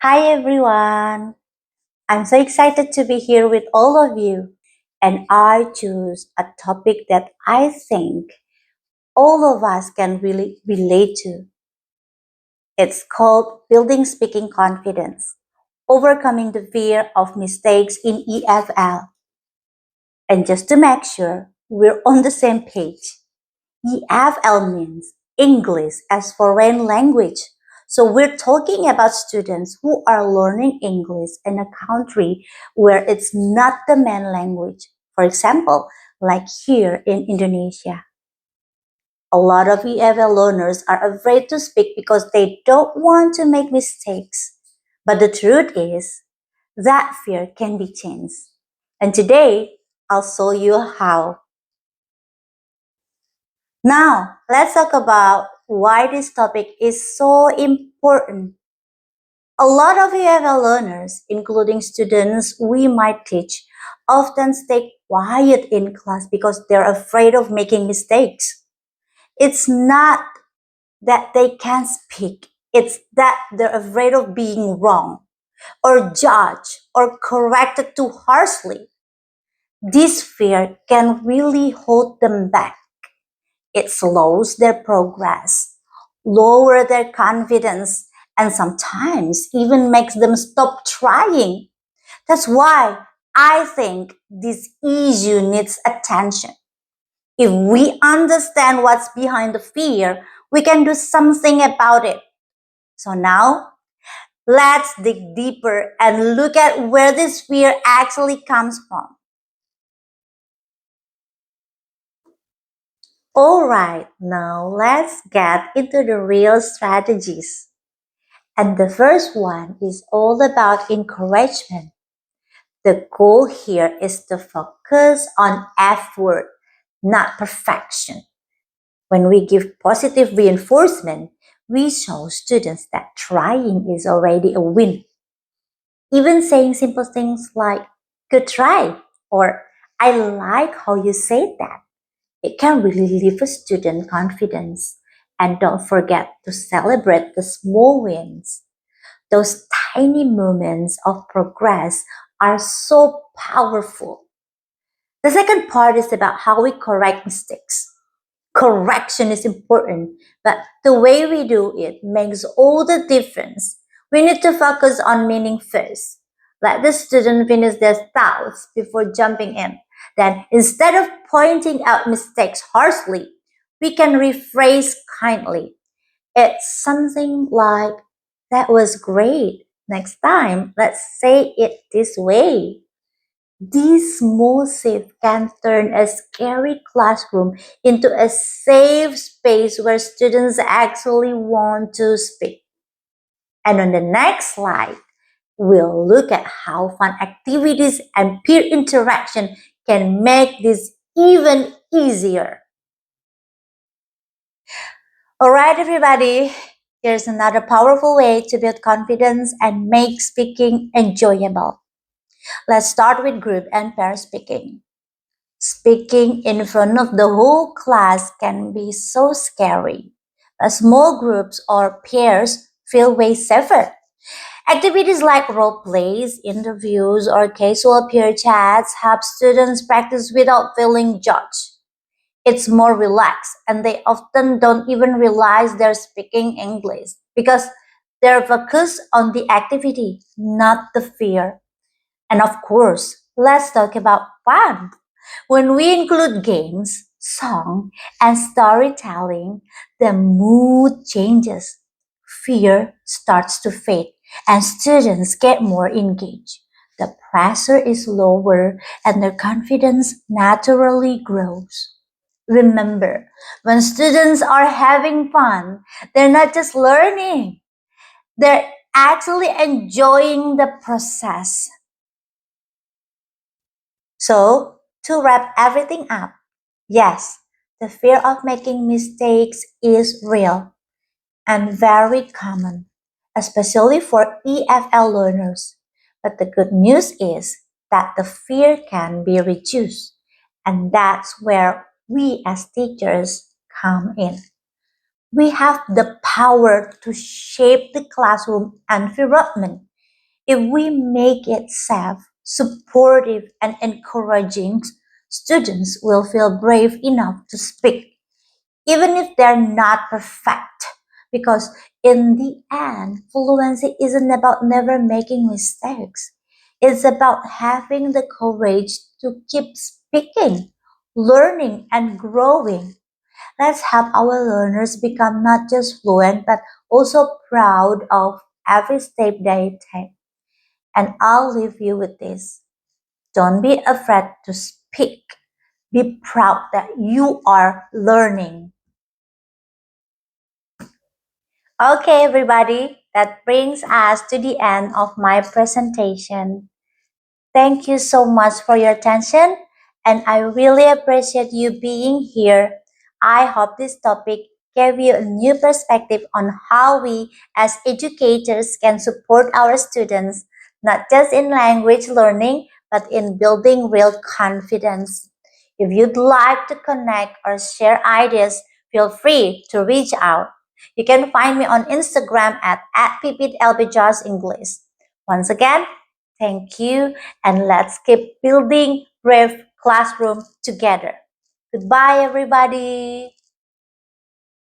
Hi everyone! I'm so excited to be here with all of you, and I choose a topic that I think all of us can really relate to. It's called Building Speaking Confidence, Overcoming the Fear of Mistakes in EFL. And just to make sure we're on the same page, EFL means English as foreign language. So we're talking about students who are learning English in a country where it's not the main language. For example, like here in Indonesia. A lot of EFL learners are afraid to speak because they don't want to make mistakes. But the truth is that fear can be changed. And today, I'll show you how. Now, let's talk about why this topic is so important. A lot of EFL learners, including students we might teach, often stay quiet in class because they're afraid of making mistakes. It's not that they can't speak, it's that they're afraid of being wrong or judged or corrected too harshly. This fear can really hold them back. It slows their progress, lower their confidence, and sometimes even makes them stop trying. That's why I think this issue needs attention. If we understand what's behind the fear, we can do something about it. So now, let's dig deeper and look at where this fear actually comes from. Alright, now let's get into the real strategies. And the first one is all about encouragement. The goal here is to focus on effort, not perfection. When we give positive reinforcement, we show students that trying is already a win. Even saying simple things like, good try, or I like how you said that. It can really lift a student confidence. And don't forget to celebrate the small wins. Those tiny moments of progress are so powerful. The second part is about how we correct mistakes. Correction is important, but the way we do it makes all the difference. We need to focus on meaning first. Let the student finish their thoughts before jumping in. Then, instead of pointing out mistakes harshly, we can rephrase kindly. It's something like, that was great. Next time, let's say it this way. This small shift can turn a scary classroom into a safe space where students actually want to speak. And on the next slide, we'll look at how fun activities and peer interaction can make this even easier. All right, everybody, here's another powerful way to build confidence and make speaking enjoyable. Let's start with group and pair speaking. Speaking in front of the whole class can be so scary. Small groups or pairs feel way safer. Activities like role plays, interviews, or casual peer chats help students practice without feeling judged. It's more relaxed, and they often don't even realize they're speaking English because they're focused on the activity, not the fear. And of course, let's talk about fun. When we include games, song, and storytelling, the mood changes. Fear starts to fade, and students get more engaged. The pressure is lower, and their confidence naturally grows. Remember, when students are having fun, they're not just learning, they're actually enjoying the process. So, to wrap everything up, yes, the fear of making mistakes is real and very common, especially for EFL learners. But the good news is that the fear can be reduced, and that's where we as teachers come in. We have the power to shape the classroom environment If we make it safe, supportive, and encouraging, students will feel brave enough to speak, even if they're not perfect. Because in the end, fluency isn't about never making mistakes. It's about having the courage to keep speaking, learning, and growing. Let's help our learners become not just fluent but also proud of every step they take. And I'll leave you with this. Don't be afraid to speak. Be proud that you are learning. Okay, everybody, that brings us to the end of my presentation. Thank you so much for your attention, and I really appreciate you being here. I hope this topic gave you a new perspective on how we as educators can support our students, not just in language learning, but in building real confidence. If you'd like to connect or share ideas, feel free to reach out. You can find me on Instagram at @PPLBJossEnglish. Once again, thank you, and let's keep building brave classroom together. Goodbye, everybody.